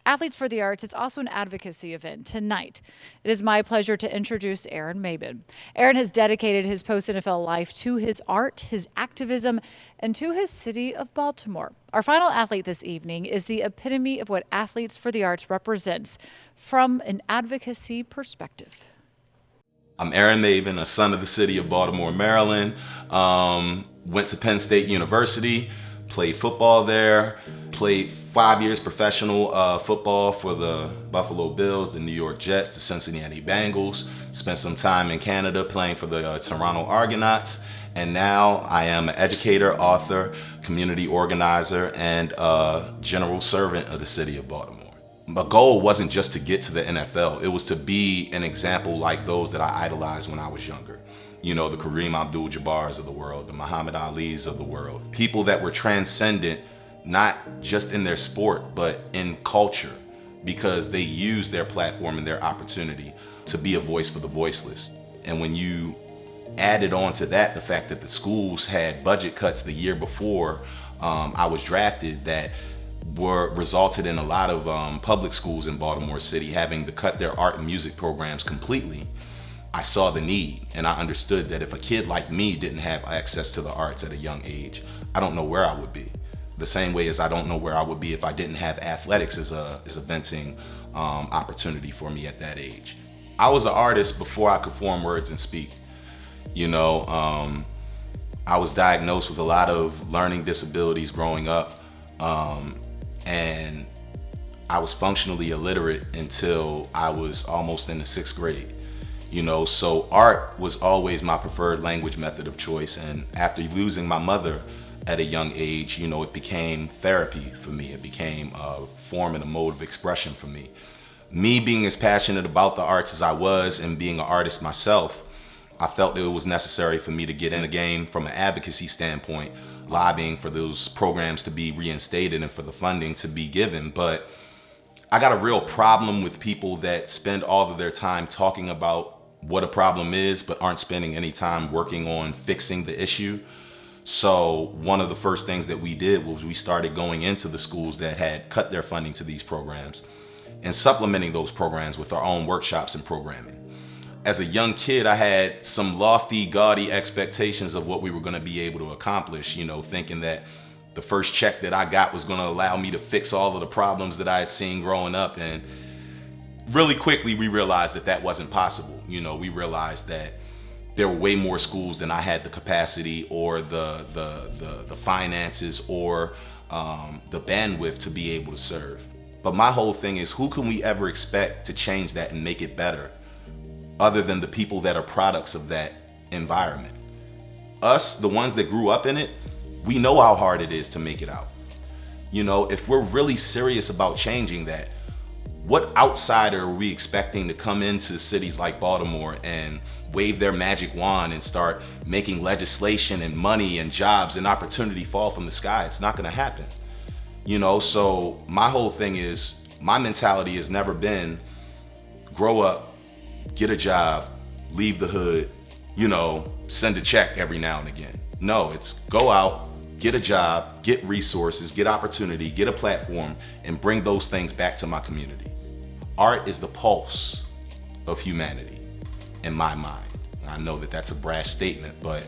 Athletes for the Arts, it's also an advocacy event tonight. It is my pleasure to introduce Aaron Maybin. Aaron has dedicated his post-NFL life to his art, his activism, and to his city of Baltimore. Our final athlete this evening is the epitome of what Athletes for the Arts represents from an advocacy perspective. I'm Aaron Maybin, a son of the city of Baltimore, Maryland. Went to Penn State University, played football there, played 5 years professional football for the Buffalo Bills, the New York Jets, the Cincinnati Bengals. Spent some time in Canada playing for the Toronto Argonauts. And now I am an educator, author, community organizer, and general servant of the city of Baltimore. My goal wasn't just to get to the NFL. It was to be an example like those that I idolized when I was younger. You know, the Kareem Abdul-Jabbars of the world, the Muhammad Alis of the world. People that were transcendent, not just in their sport, but in culture, because they used their platform and their opportunity to be a voice for the voiceless. And when you added on to that the fact that the schools had budget cuts the year before I was drafted that resulted in a lot of public schools in Baltimore City having to cut their art and music programs completely, I saw the need, and I understood that if a kid like me didn't have access to the arts at a young age, I don't know where I would be. The same way as I don't know where I would be if I didn't have athletics as a venting opportunity for me at that age. I was an artist before I could form words and speak. You know, I was diagnosed with a lot of learning disabilities growing up. And I was functionally illiterate until I was almost in the 6th grade. You know, so art was always my preferred language method of choice. And after losing my mother at a young age, you know, it became therapy for me. It became a form and a mode of expression for me. Me being as passionate about the arts as I was and being an artist myself, I felt it was necessary for me to get in the game from an advocacy standpoint, lobbying for those programs to be reinstated and for the funding to be given. But I got a real problem with people that spend all of their time talking about what a problem is, but aren't spending any time working on fixing the issue. So one of the first things that we did was we started going into the schools that had cut their funding to these programs and supplementing those programs with our own workshops and programming. As a young kid, I had some lofty, gaudy expectations of what we were going to be able to accomplish, you know, thinking that the first check that I got was going to allow me to fix all of the problems that I had seen growing up. And really quickly, we realized that that wasn't possible. You know, we realized that there were way more schools than I had the capacity or the finances or the bandwidth to be able to serve. But my whole thing is, who can we ever expect to change that and make it better, other than the people that are products of that environment? Us, the ones that grew up in it, we know how hard it is to make it out. You know, if we're really serious about changing that, what outsider are we expecting to come into cities like Baltimore and wave their magic wand and start making legislation and money and jobs and opportunity fall from the sky? It's not gonna happen. You know, so my whole thing is, my mentality has never been grow up, get a job, leave the hood, you know, send a check every now and again. No, it's go out, get a job, get resources, get opportunity, get a platform, and bring those things back to my community. Art is the pulse of humanity, in my mind. I know that that's a brash statement, but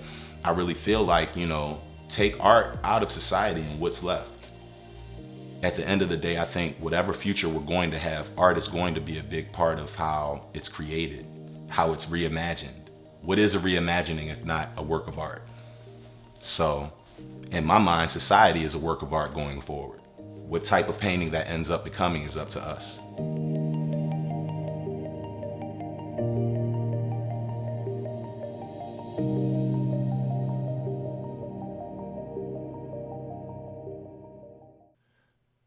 I really feel like, you know, take art out of society and what's left. At the end of the day, I think whatever future we're going to have, art is going to be a big part of how it's created, how it's reimagined. What is a reimagining if not a work of art? So, in my mind, society is a work of art going forward. What type of painting that ends up becoming is up to us.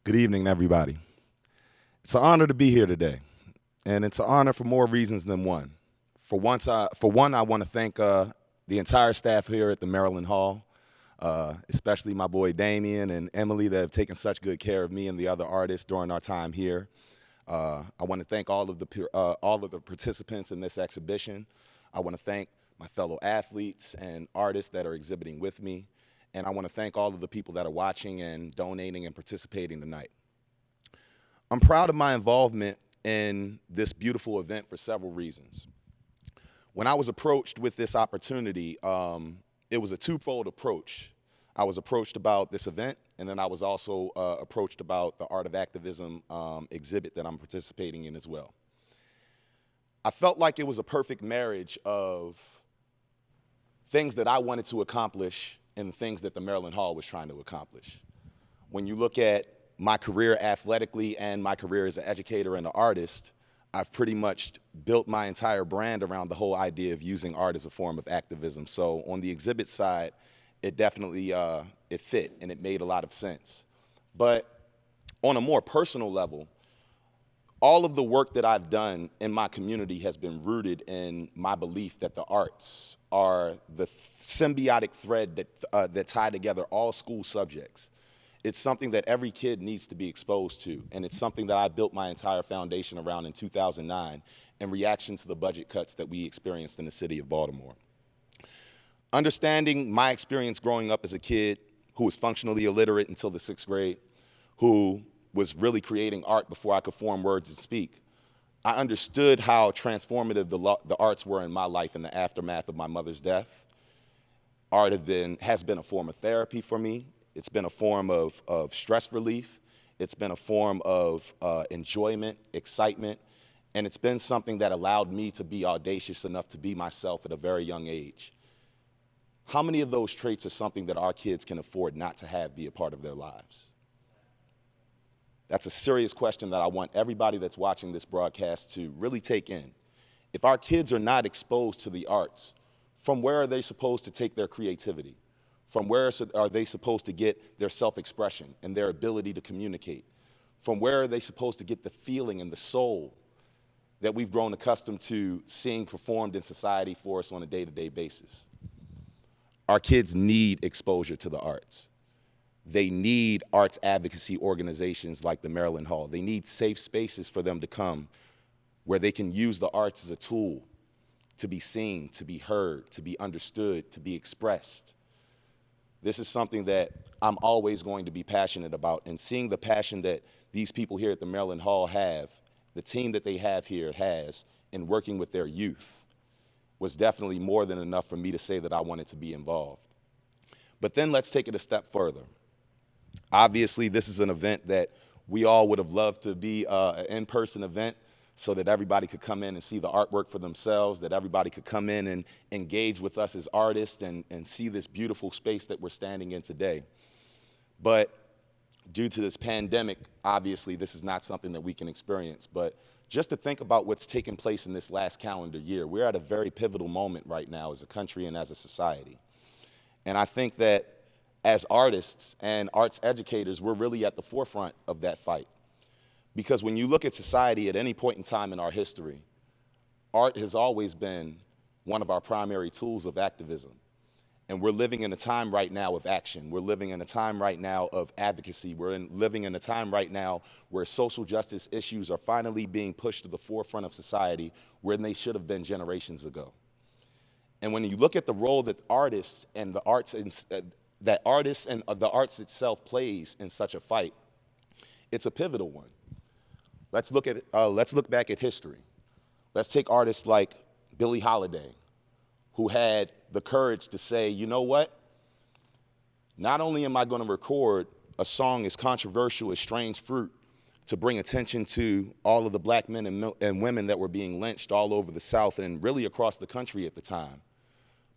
Good evening, everybody. It's an honor to be here today, and it's an honor for more reasons than one. For one, I want to thank the entire staff here at the Maryland Hall, especially my boy Damien and Emily that have taken such good care of me and the other artists during our time here. I want to thank all of the participants in this exhibition. I want to thank my fellow athletes and artists that are exhibiting with me. And I want to thank all of the people that are watching and donating and participating tonight. I'm proud of my involvement in this beautiful event for several reasons. When I was approached with this opportunity, it was a twofold approach. I was approached about this event, and then I was also approached about the Art of Activism exhibit that I'm participating in as well. I felt like it was a perfect marriage of things that I wanted to accomplish and things that the Maryland Hall was trying to accomplish. When you look at my career athletically and my career as an educator and an artist, I've pretty much built my entire brand around the whole idea of using art as a form of activism. So on the exhibit side, it definitely it fit and it made a lot of sense. But on a more personal level, all of the work that I've done in my community has been rooted in my belief that the arts are the symbiotic thread that tie together all school subjects. It's something that every kid needs to be exposed to, and it's something that I built my entire foundation around in 2009 in reaction to the budget cuts that we experienced in the city of Baltimore. Understanding my experience growing up as a kid who was functionally illiterate until the 6th grade, who was really creating art before I could form words and speak, I understood how transformative the arts were in my life in the aftermath of my mother's death. Art has been a form of therapy for me. It's been a form of stress relief. It's been a form of enjoyment, excitement, and it's been something that allowed me to be audacious enough to be myself at a very young age. How many of those traits are something that our kids can afford not to have be a part of their lives? That's a serious question that I want everybody that's watching this broadcast to really take in. If our kids are not exposed to the arts, from where are they supposed to take their creativity? From where are they supposed to get their self-expression and their ability to communicate? From where are they supposed to get the feeling and the soul that we've grown accustomed to seeing performed in society for us on a day-to-day basis? Our kids need exposure to the arts. They need arts advocacy organizations like the Maryland Hall. They need safe spaces for them to come where they can use the arts as a tool to be seen, to be heard, to be understood, to be expressed. This is something that I'm always going to be passionate about, and seeing the passion that these people here at the Maryland Hall have, the team that they have here has, in working with their youth, was definitely more than enough for me to say that I wanted to be involved. But then let's take it a step further. Obviously, this is an event that we all would have loved to be an in-person event so that everybody could come in and see the artwork for themselves, that everybody could come in and engage with us as artists and see this beautiful space that we're standing in today. But due to this pandemic, obviously, this is not something that we can experience. But just to think about what's taken place in this last calendar year, we're at a very pivotal moment right now as a country and as a society. And I think that as artists and arts educators, we're really at the forefront of that fight. Because when you look at society at any point in time in our history, art has always been one of our primary tools of activism. And we're living in a time right now of action. We're living in a time right now of advocacy. We're living in a time right now where social justice issues are finally being pushed to the forefront of society where they should have been generations ago. And when you look at the role that artists and the arts that artists and the arts itself plays in such a fight, it's a pivotal one. Let's look back at history. Let's take artists like Billie Holiday, who had the courage to say, you know what? Not only am I going to record a song as controversial as Strange Fruit to bring attention to all of the black men and women that were being lynched all over the South and really across the country at the time,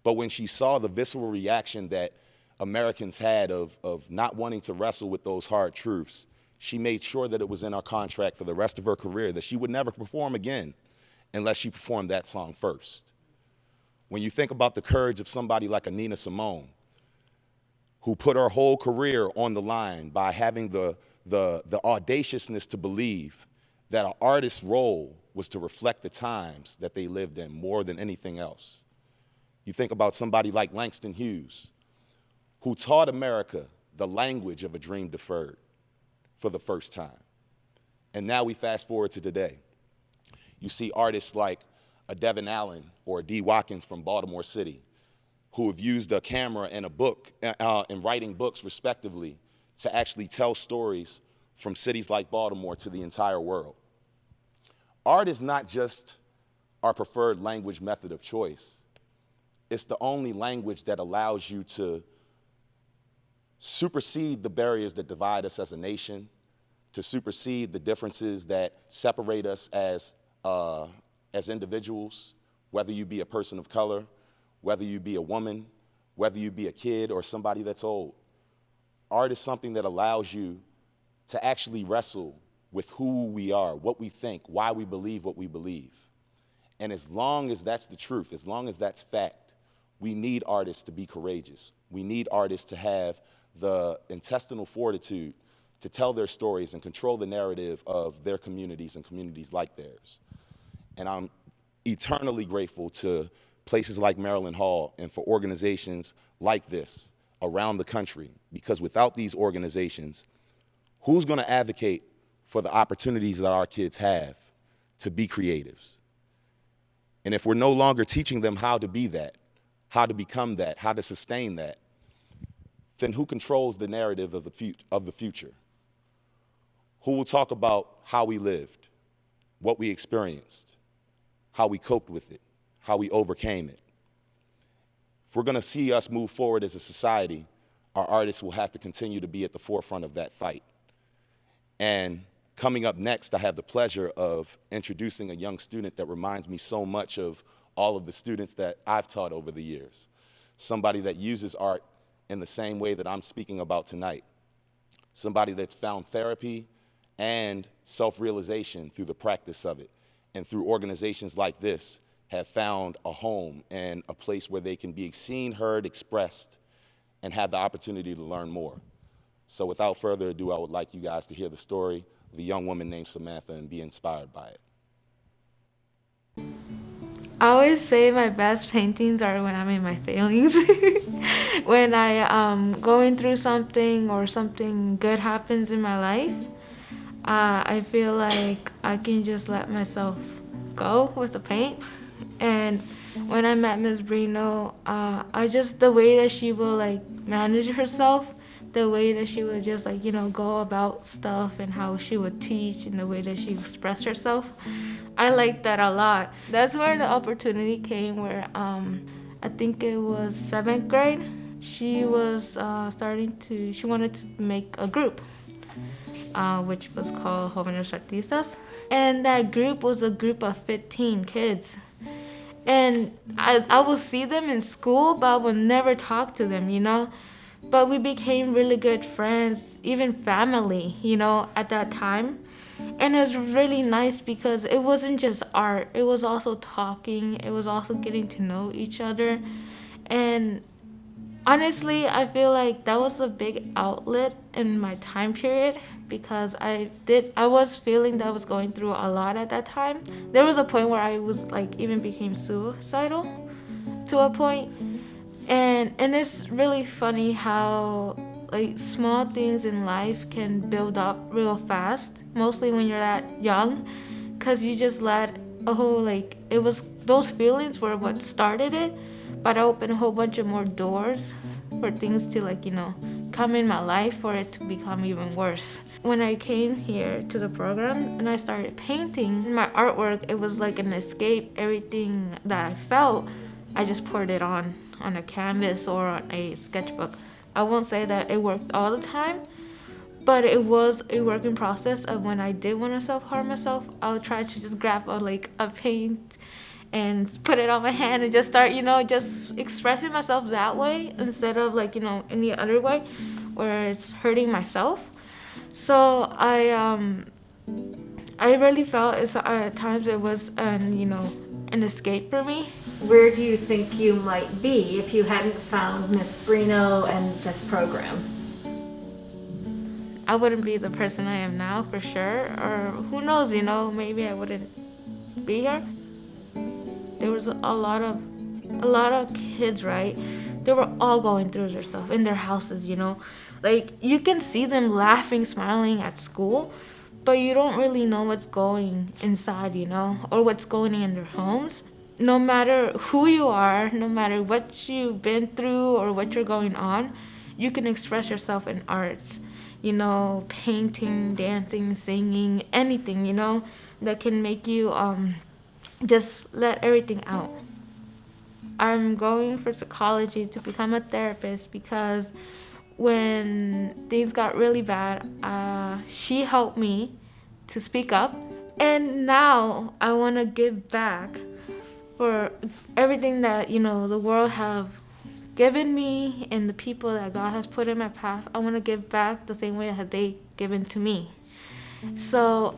but when she saw the visceral reaction that Americans had of not wanting to wrestle with those hard truths, she made sure that it was in our contract for the rest of her career that she would never perform again unless she performed that song first. When you think about the courage of somebody like a Nina Simone, who put her whole career on the line by having the audaciousness to believe that an artist's role was to reflect the times that they lived in more than anything else. You think about somebody like Langston Hughes, who taught America the language of a dream deferred for the first time. And now we fast forward to today. You see artists like a Devin Allen or a Dee Watkins from Baltimore City, who have used a camera and a book and writing books respectively to actually tell stories from cities like Baltimore to the entire world. Art is not just our preferred language method of choice. It's the only language that allows you to supersede the barriers that divide us as a nation, to supersede the differences that separate us as individuals, whether you be a person of color, whether you be a woman, whether you be a kid or somebody that's old. Art is something that allows you to actually wrestle with who we are, what we think, why we believe what we believe. And as long as that's the truth, as long as that's fact, we need artists to be courageous. We need artists to have the intestinal fortitude to tell their stories and control the narrative of their communities and communities like theirs. And I'm eternally grateful to places like Maryland Hall and for organizations like this around the country, because without these organizations, who's going to advocate for the opportunities that our kids have to be creatives? And if we're no longer teaching them how to be that, how to become that, how to sustain that, then who controls the narrative of the future? Who will talk about how we lived, what we experienced, how we coped with it, how we overcame it? If we're going to see us move forward as a society, our artists will have to continue to be at the forefront of that fight. And coming up next, I have the pleasure of introducing a young student that reminds me so much of all of the students that I've taught over the years. Somebody that uses art in the same way that I'm speaking about tonight. Somebody that's found therapy and self-realization through the practice of it. And through organizations like this, have found a home and a place where they can be seen, heard, expressed, and have the opportunity to learn more. So without further ado, I would like you guys to hear the story of a young woman named Samantha and be inspired by it. I always say my best paintings are when I'm in my feelings. When I going through something or something good happens in my life, I feel like I can just let myself go with the paint. And when I met Ms. Brino, the way that she will manage herself, the way that she would just go about stuff and how she would teach and the way that she expressed herself, I liked that a lot. That's where the opportunity came where I think it was 7th grade. She was she wanted to make a group, which was called Jóvenes Artistas. And that group was a group of 15 kids. And I will see them in school, but I would never talk to them, But we became really good friends, even family, at that time. And it was really nice because it wasn't just art. It was also talking. It was also getting to know each other. And honestly, I feel like that was a big outlet in my time period because I was feeling that I was going through a lot at that time. There was a point where I was even became suicidal to a point. And it's really funny how small things in life can build up real fast, mostly when you're that young, because you just let it was those feelings were what started it, but I opened a whole bunch of more doors for things to come in my life for it to become even worse. When I came here to the program and I started painting my artwork, it was like an escape. Everything that I felt, I just poured it on a canvas or on a sketchbook. I won't say that it worked all the time, but it was a working process of when I did want to self-harm myself, I would try to just grab a paint and put it on my hand and just start, just expressing myself that way instead of any other way where it's hurting myself. So I really felt at times it was an escape for me. Where do you think you might be if you hadn't found Miss Brino and this program? I wouldn't be the person I am now for sure, or who knows, maybe I wouldn't be here. There was a lot of kids, right? They were all going through their stuff in their houses, you can see them laughing, smiling at school, but you don't really know what's going inside, or what's going in their homes. No matter who you are, no matter what you've been through or what you're going on, you can express yourself in arts. painting, dancing, singing, anything, that can make you just let everything out. I'm going for psychology to become a therapist because when things got really bad, she helped me to speak up. And now I want to give back for everything that, the world have given me and the people that God has put in my path. I want to give back the same way that they given to me. So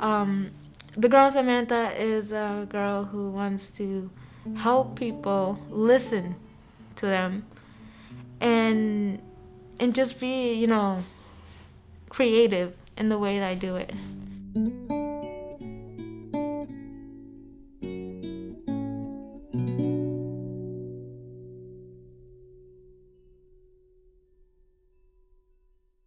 the girl Samantha is a girl who wants to help people listen to them and just be, creative in the way that I do it.